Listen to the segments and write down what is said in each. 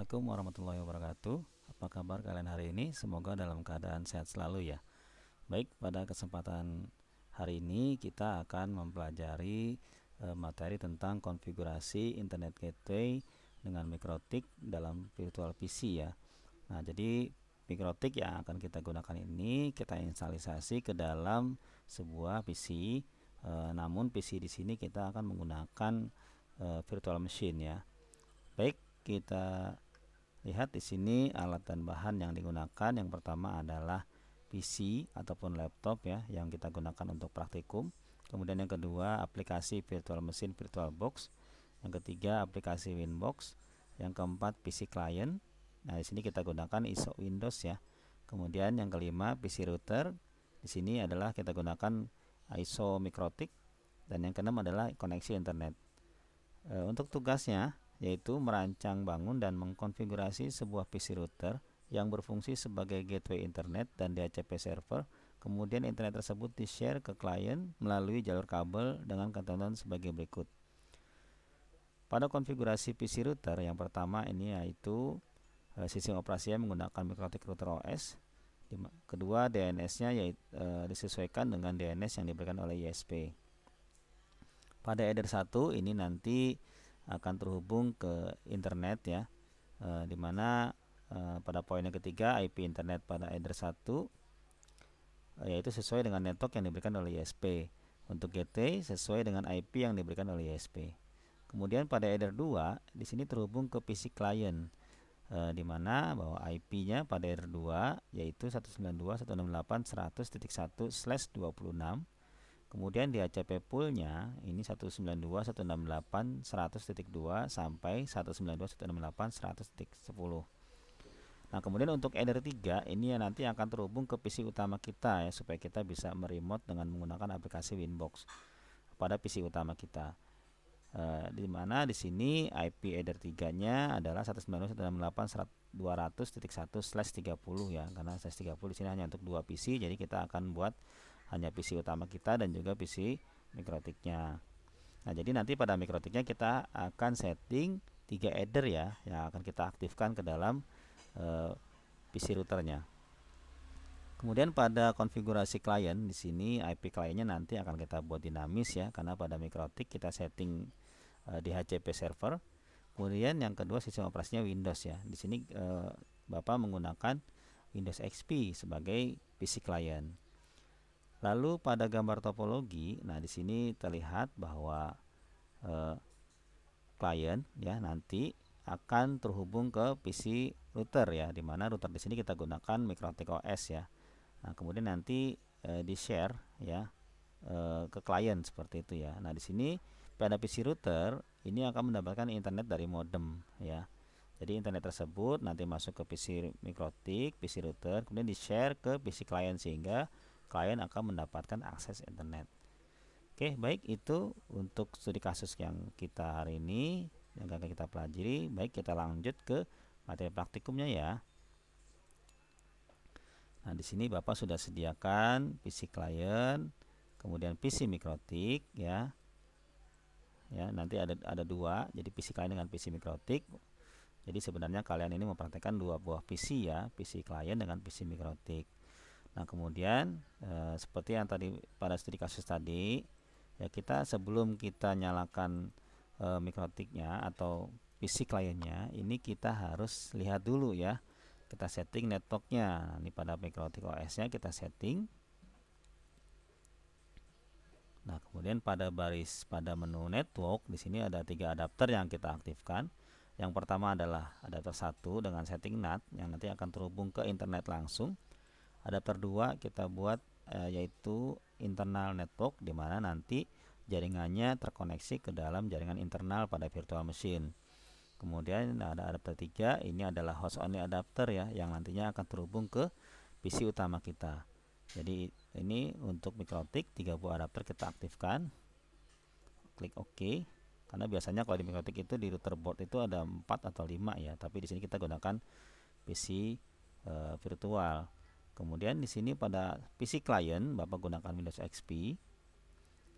Assalamualaikum warahmatullahi wabarakatuh. Apa kabar kalian hari ini? Semoga dalam keadaan sehat selalu ya. Baik, pada kesempatan hari ini kita akan mempelajari materi tentang konfigurasi Internet Gateway dengan mikrotik dalam virtual PC ya. Nah, jadi mikrotik yang akan kita gunakan ini kita instalisasi ke dalam sebuah PC. Namun PC di sini kita akan menggunakan virtual machine ya. Baik, kita lihat di sini alat dan bahan yang digunakan. Yang pertama adalah PC ataupun laptop ya yang kita gunakan untuk praktikum. Kemudian yang kedua aplikasi virtual machine VirtualBox. Yang ketiga aplikasi Winbox. Yang keempat PC client. Nah, di sini kita gunakan ISO Windows ya. Kemudian yang kelima PC router. Di sini adalah kita gunakan ISO mikrotik dan yang keenam adalah koneksi internet. Untuk tugasnya yaitu merancang, bangun, dan mengkonfigurasi sebuah PC router yang berfungsi sebagai gateway internet dan DHCP server. Kemudian internet tersebut di-share ke klien melalui jalur kabel dengan ketentuan sebagai berikut. Pada konfigurasi PC router yang pertama ini yaitu sistem operasinya menggunakan mikrotik router OS. Kedua, DNS-nya disesuaikan dengan DNS yang diberikan oleh ISP. Pada header 1 ini nanti akan terhubung ke internet ya, dimana pada poin yang ketiga IP internet pada header 1 yaitu sesuai dengan network yang diberikan oleh ISP. Untuk gateway sesuai dengan IP yang diberikan oleh ISP. Kemudian pada header 2 di sini terhubung ke PC client, di mana bahwa IP-nya pada header 2 yaitu 192.168.100.1/26. Kemudian di DHCP poolnya ini 192.168.100.2 sampai 192.168.100.10. Nah, kemudian untuk header 3 ini ya nanti akan terhubung ke PC utama kita ya, supaya kita bisa meremote dengan menggunakan aplikasi Winbox pada PC utama kita. Di mana di sini IP header 3-nya adalah 192.168.200.1/30 ya, karena slash 30 di sini hanya untuk 2 PC, jadi kita akan buat hanya PC utama kita dan juga PC mikrotiknya. Nah, jadi nanti pada mikrotiknya kita akan setting 3 header ya yang akan kita aktifkan ke dalam PC routernya. Kemudian pada konfigurasi klien di sini IP kliennya nanti akan kita buat dinamis ya, karena pada mikrotik kita setting DHCP server. Kemudian yang kedua sistem operasinya Windows ya. Di sini Bapak menggunakan Windows XP sebagai PC client. Lalu pada gambar topologi, nah di sini terlihat bahwa klien ya nanti akan terhubung ke PC router ya, di mana router di sini kita gunakan mikrotik OS ya. Nah, kemudian nanti di-share ya ke klien seperti itu ya. Nah, di sini pada PC router ini akan mendapatkan internet dari modem ya. Jadi internet tersebut nanti masuk ke PC mikrotik, PC router, kemudian di-share ke PC klien sehingga klien akan mendapatkan akses internet. Oke, baik, itu untuk studi kasus yang kita hari ini yang akan kita pelajari. Baik, kita lanjut ke materi praktikumnya ya. Nah, di sini Bapak sudah sediakan PC klien, kemudian PC mikrotik ya. Ya, nanti ada dua, jadi PC klien dengan PC mikrotik. Jadi sebenarnya kalian ini mempraktekkan dua buah PC ya, PC klien dengan PC mikrotik. Nah, kemudian seperti yang tadi pada studi kasus tadi ya, kita sebelum kita nyalakan mikrotiknya atau PC kliennya, ini kita harus lihat dulu ya, kita setting networknya. Nah, ini pada mikrotik OS nya kita setting. Nah, kemudian pada menu network di sini ada 3 adapter yang kita aktifkan. Yang pertama adalah adapter 1 dengan setting NAT yang nanti akan terhubung ke internet langsung. Adapter 2 kita buat yaitu internal network, di mana nanti jaringannya terkoneksi ke dalam jaringan internal pada virtual machine. Kemudian ada adapter 3, ini adalah host only adapter ya, yang nantinya akan terhubung ke PC utama kita. Jadi ini untuk mikrotik 3 buah adapter kita aktifkan. Klik OK. Karena biasanya kalau di mikrotik itu di router board itu ada 4 atau 5 ya, tapi di sini kita gunakan PC virtual. Kemudian di sini pada PC client Bapak gunakan Windows XP.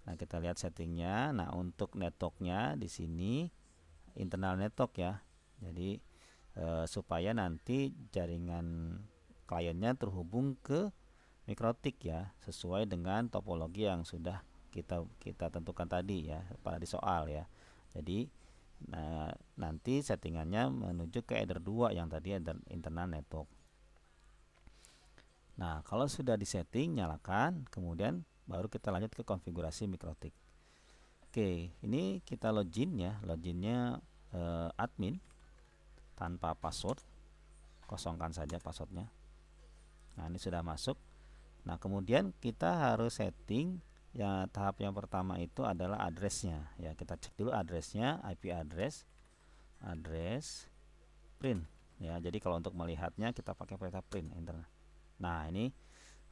Nah, kita lihat settingnya. Nah, untuk networknya di sini internal network ya. Jadi supaya nanti jaringan kliennya terhubung ke mikrotik ya, sesuai dengan topologi yang sudah kita tentukan tadi ya pada di soal ya. Jadi nanti settingannya menuju ke header 2 yang tadi internal network. Nah, kalau sudah disetting, nyalakan, kemudian baru kita lanjut ke konfigurasi mikrotik. Oke, ini kita login ya, loginnya admin tanpa password, kosongkan saja passwordnya. Nah, ini sudah masuk. Nah, kemudian kita harus setting ya, tahap yang pertama itu adalah addressnya ya. Kita cek dulu addressnya, IP address print ya. Jadi kalau untuk melihatnya kita pakai perintah print enter. Nah, ini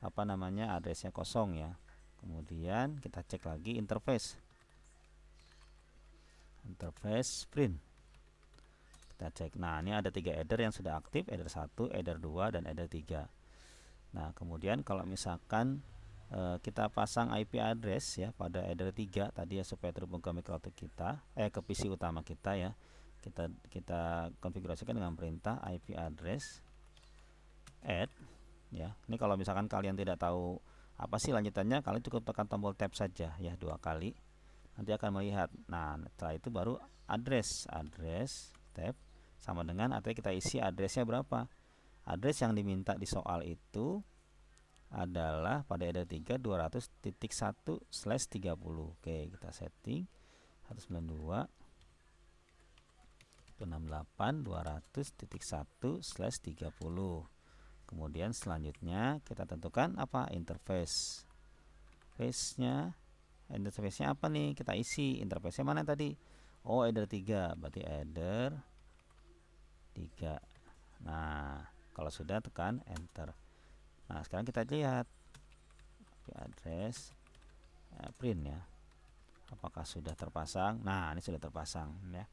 apa namanya, addressnya kosong ya. Kemudian kita cek lagi interface print, kita cek. Nah, ini ada 3 header yang sudah aktif, header 1, header 2, dan header 3. Nah, kemudian kalau misalkan kita pasang IP address ya pada header 3 tadi ya, supaya terhubung ke mikrotik kita, ke PC utama kita ya. Kita konfigurasikan dengan perintah IP address add ya. Ini kalau misalkan kalian tidak tahu apa sih lanjutannya, kalian cukup tekan tombol tab saja ya 2 kali. Nanti akan melihat. Nah, setelah itu baru address tab sama dengan artinya kita isi addressnya berapa. Address yang diminta di soal itu adalah pada header 3 200.1/30. Oke, kita setting 192.168.200.1/30. Kemudian selanjutnya kita tentukan apa, interface nya apa nih, kita isi interface-nya mana tadi. Oh, header 3, berarti header 3. Nah, kalau sudah tekan enter. Nah, sekarang kita lihat IP address print ya, apakah sudah terpasang. Nah, ini sudah terpasang ya,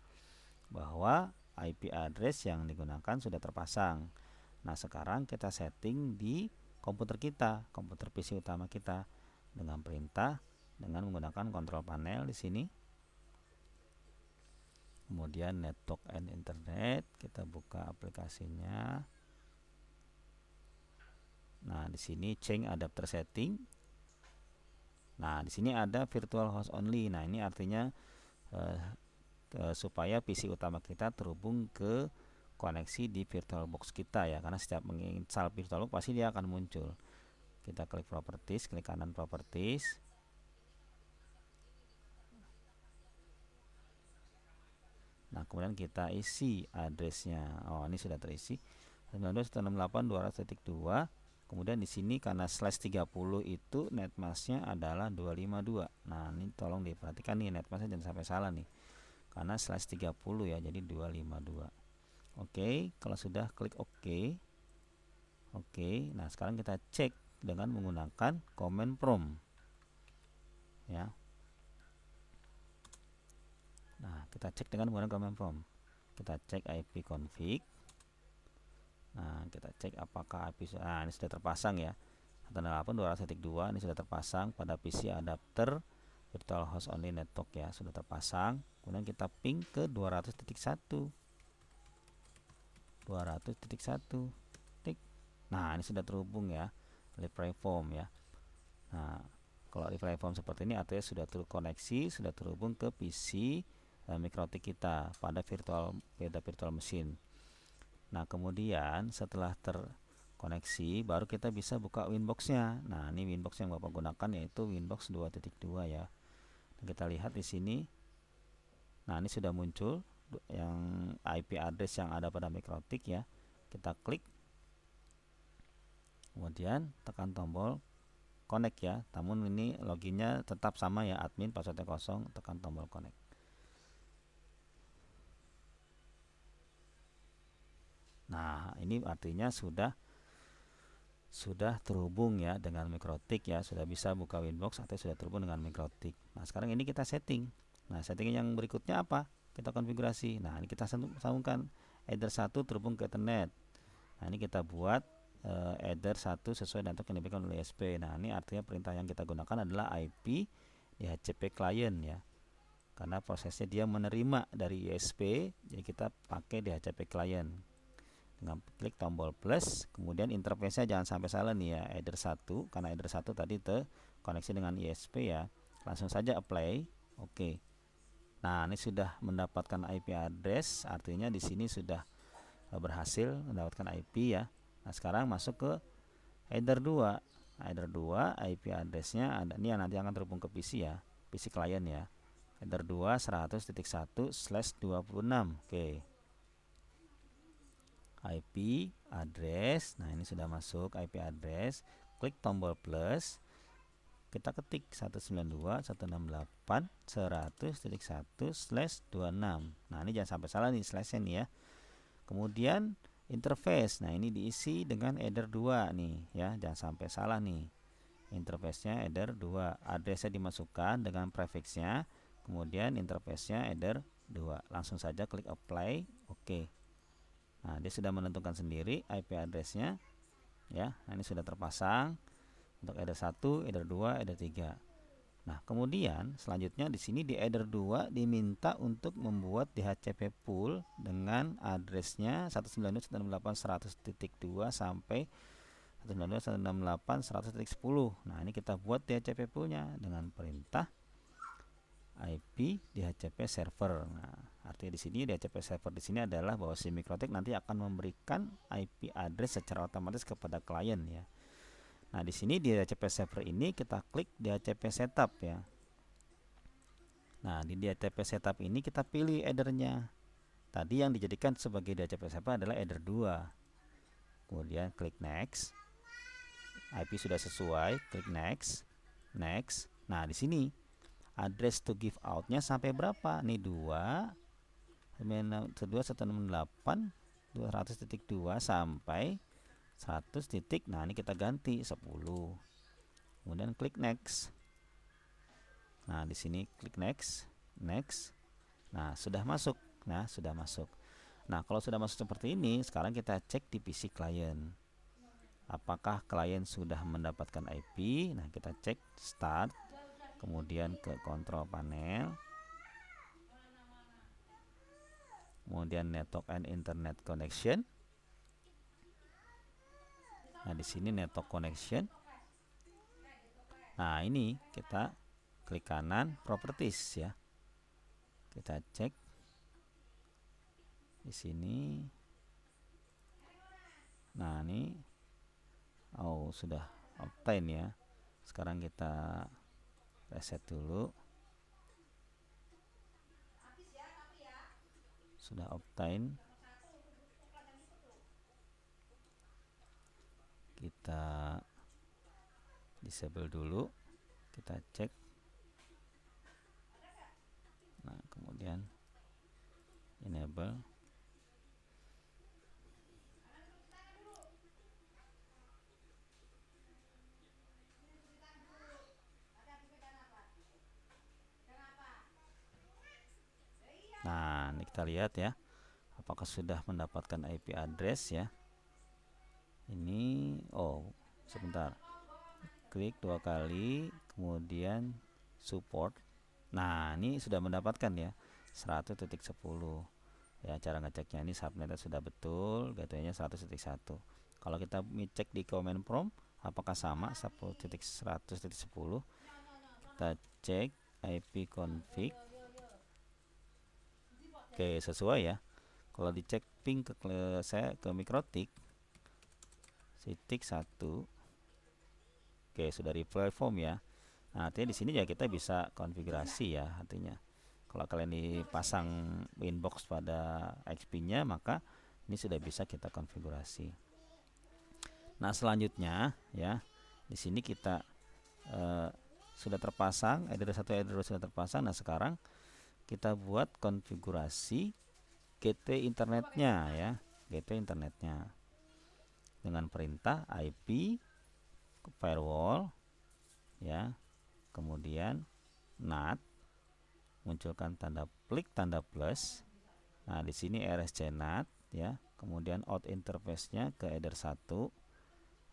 bahwa IP address yang digunakan sudah terpasang. Nah, sekarang kita setting di komputer kita, komputer PC utama kita, dengan perintah dengan menggunakan kontrol panel di sini. Kemudian network and internet, kita buka aplikasinya. Nah, di sini change adapter setting. Nah, di sini ada virtual host only. Nah, ini artinya supaya PC utama kita terhubung ke koneksi di VirtualBox kita ya, karena setiap menginstal VirtualBox pasti dia akan muncul. Kita klik properties, klik kanan properties. Nah, kemudian kita isi addressnya. Oh, ini sudah terisi 19.168.200.2. Kemudian di sini karena /30 itu netmasknya adalah 252. Nah, ini tolong diperhatikan nih, netmasknya jangan sampai salah nih, karena /30 ya, jadi 252. Oke, kalau sudah klik OK. Oke, nah sekarang kita cek dengan menggunakan command prompt ya. Nah, kita cek dengan menggunakan command prompt. Kita cek IP config. Nah, kita cek apakah IP, nah ini sudah terpasang ya, 192.200.2 ini sudah terpasang pada PC adapter virtual host only network ya, sudah terpasang. Kemudian kita ping ke 200.1. Tik. Nah, ini sudah terhubung ya, reply form ya. Nah, kalau reply form seperti ini artinya sudah terkoneksi, sudah terhubung ke PC mikrotik kita pada virtual machine. Nah, kemudian setelah terkoneksi baru kita bisa buka Winbox-nya. Nah, ini Winbox yang Bapak gunakan yaitu Winbox 2.2 ya. Dan kita lihat di sini. Nah, ini sudah muncul yang IP address yang ada pada mikrotik ya. Kita klik. Kemudian tekan tombol connect ya. Namun ini loginnya tetap sama ya, admin passwordnya kosong, tekan tombol connect. Nah, ini artinya sudah terhubung ya dengan mikrotik ya, sudah bisa buka Winbox atau sudah terhubung dengan mikrotik. Nah, sekarang ini kita setting. Nah, setting yang berikutnya apa? Kita konfigurasi. Nah, ini kita sambungkan header 1 terhubung ke Ethernet. Nah, ini kita buat header 1 sesuai dengan yang diberikan oleh ISP. Nah, ini artinya perintah yang kita gunakan adalah IP DHCP client ya, karena prosesnya dia menerima dari ISP, jadi kita pakai DHCP client. dengan klik tombol plus, kemudian interface-nya jangan sampai salah nih ya, header 1, karena header 1 tadi terkoneksi dengan ISP ya. Langsung saja apply. Oke. Nah, ini sudah mendapatkan IP address, artinya di sini sudah berhasil mendapatkan IP ya. Nah, sekarang masuk ke header 2. Header 2 IP address-nya ada ini yang nanti akan terhubung ke PC ya, PC klien ya. Header 2 100.1/26. Oke. IP address. Nah, ini sudah masuk IP address. Klik tombol plus. Kita ketik 192.168.100.1/26. Nah, ini jangan sampai salah nih slash-nya nih ya. Kemudian interface. Nah, ini diisi dengan header 2 nih ya. Jangan sampai salah nih. Interface-nya header 2. Address-nya dimasukkan dengan prefix-nya. Kemudian interface-nya header 2. Langsung saja klik apply. Oke. Nah, dia sudah menentukan sendiri IP address-nya ya. Nah, ini sudah terpasang untuk header 1, header 2, header 3. Nah, kemudian selanjutnya di sini di header 2 diminta untuk membuat DHCP pool dengan address-nya 192.168.100.2 sampai 192.168.100.10. Nah, ini kita buat DHCP pool-nya dengan perintah IP DHCP server. Nah, artinya di sini DHCP server di sini adalah bahwa si Mikrotik nanti akan memberikan IP address secara otomatis kepada klien ya. Nah, di sini di DHCP server ini kita klik DHCP setup ya. Nah, di DHCP setup ini kita pilih headernya. Tadi yang dijadikan sebagai DHCP server adalah header 2. Kemudian klik next. IP sudah sesuai, klik next. Next. Nah, di sini address to give out-nya sampai berapa? Nih 2.168.200.2 sampai 100 titik. Nah, ini kita ganti 10. Kemudian klik next. Nah, di sini klik next, next. Nah, sudah masuk. Nah, sudah masuk. Nah, kalau sudah masuk seperti ini, sekarang kita cek di PC klien. Apakah klien sudah mendapatkan IP? Nah, kita cek start, kemudian ke control panel, kemudian network and internet connection. Nah, di sini network connection. Nah, ini kita klik kanan properties ya. Kita cek di sini. Nah, ini sudah obtain ya. Sekarang kita reset dulu. Sudah obtain. Kita disable dulu. Kita cek. Nah, kemudian enable. Nah, ini kita lihat ya, apakah sudah mendapatkan IP address ya. Ini sebentar, klik 2 kali, kemudian support. Nah, ini sudah mendapatkan ya 100.10 ya. Cara ngeceknya ini subnetnya sudah betul, gateway-nya 100.1. Kalau kita cek di command prompt apakah sama 10.100.10, kita cek IP config. Oke, sesuai ya. Kalau dicek ping saya ke Mikrotik titik 1. Oke, sudah reply form ya. Nah, artinya di sini ya kita bisa konfigurasi ya. Artinya kalau kalian dipasang inbox pada XP-nya, maka ini sudah bisa kita konfigurasi. Nah, selanjutnya ya, di sini kita sudah terpasang header 1, header 2 sudah terpasang. Nah, sekarang kita buat konfigurasi gateway internetnya ya, gateway internetnya dengan perintah IP firewall ya, kemudian NAT, munculkan tanda klik tanda plus. Nah, di sini RSC NAT ya, kemudian out interface-nya ke header 1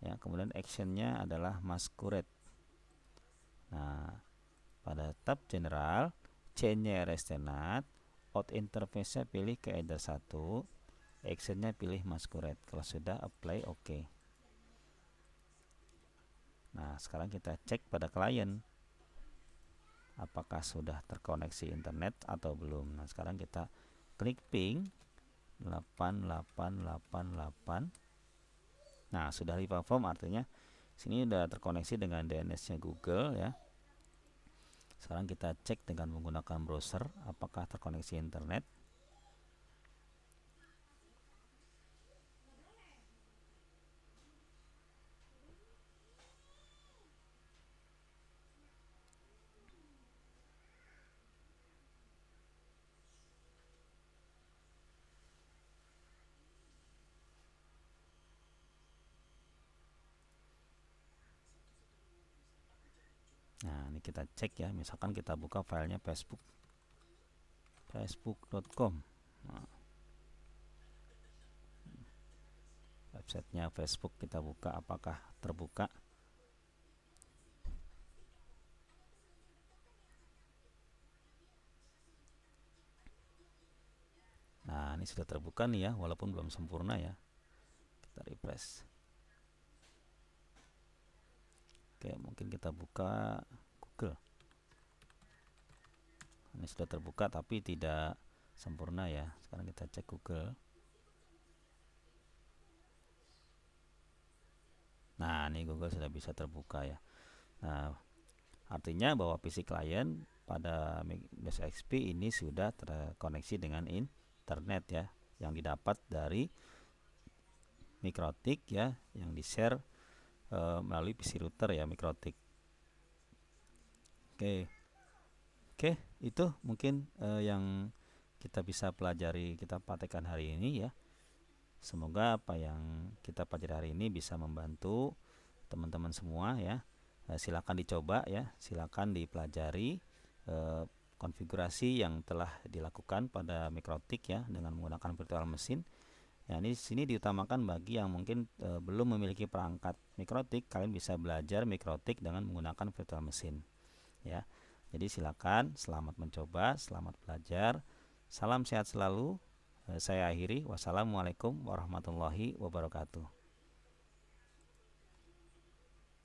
ya, kemudian action-nya adalah masquerade. Nah, pada tab general chain-nya RSC NAT, out interface-nya pilih ke header 1, actionnya pilih Masquerade. Kalau sudah, apply OK. Nah, sekarang kita cek pada klien apakah sudah terkoneksi internet atau belum. Nah, sekarang kita klik ping 8888. Nah, sudah reperform, artinya sini sudah terkoneksi dengan DNS-nya Google ya. Sekarang kita cek dengan menggunakan browser apakah terkoneksi internet. Nah, ini kita cek ya. Misalkan kita buka filenya facebook.com. Nah, websitenya Facebook kita buka, apakah terbuka. Nah, ini sudah terbuka nih ya, walaupun belum sempurna ya. Kita refresh. Oke, mungkin kita buka Google. Ini sudah terbuka tapi tidak sempurna ya. Sekarang kita cek Google. Nah, ini Google sudah bisa terbuka ya. Nah, artinya bahwa PC klien pada Windows XP ini sudah terkoneksi dengan internet ya, yang didapat dari MikroTik ya, yang di-share melalui PC router ya, MikroTik. Oke, itu mungkin yang kita bisa pelajari, kita praktekkan hari ini ya. Semoga apa yang kita pelajari hari ini bisa membantu teman-teman semua ya. Silakan dicoba ya, silakan dipelajari konfigurasi yang telah dilakukan pada MikroTik ya dengan menggunakan virtual machine. Ya, ini sini diutamakan bagi yang mungkin belum memiliki perangkat MikroTik, kalian bisa belajar MikroTik dengan menggunakan virtual machine. Ya. Jadi silakan, selamat mencoba, selamat belajar. Salam sehat selalu. Saya akhiri. Wassalamualaikum warahmatullahi wabarakatuh.